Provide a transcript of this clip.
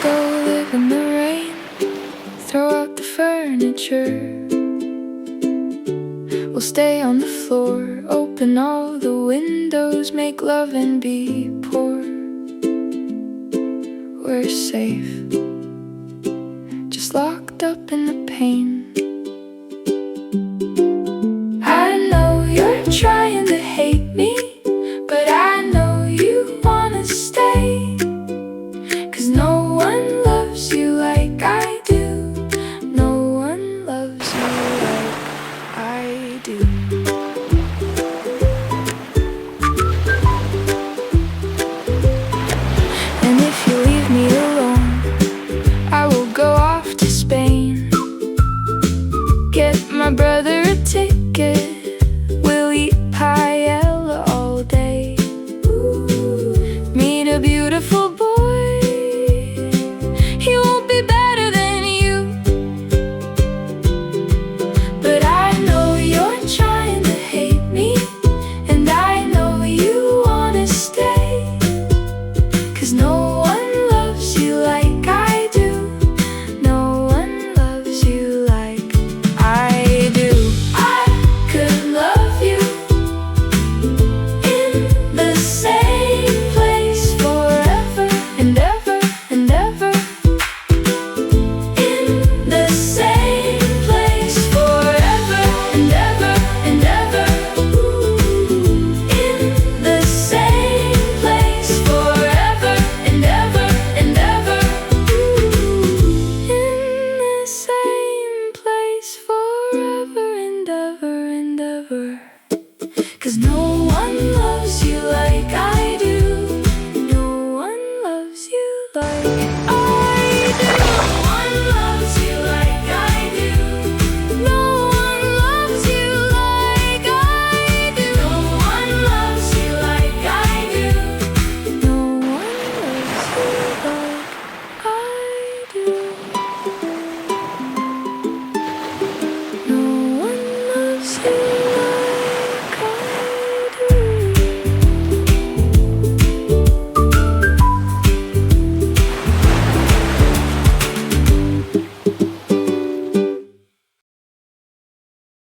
Let's go live in the rain, throw out the furniture. We'll stay on the floor, open all the windows, make love and be poor. We're safe, just locked up in the pain. I know you're trying to hate me, but I know you wanna stay. 'Cause no one loves you like I do. No one loves you like I do. And if you leave me alone, I will go off to Spain. Get my brother a ticket, we'll eat paella all day. Meet a beautiful boy, he won't be better than you. But I know you're trying to hate me, and I know you wanna stay. 'Cause no one loves you like I do. No one loves you like I do. I could love you in the same place forever and ever and ever. In the same place forever and ever and ever. In the same place forever and ever and ever. In the same place forever and ever and ever. 'Cause no one loves you like I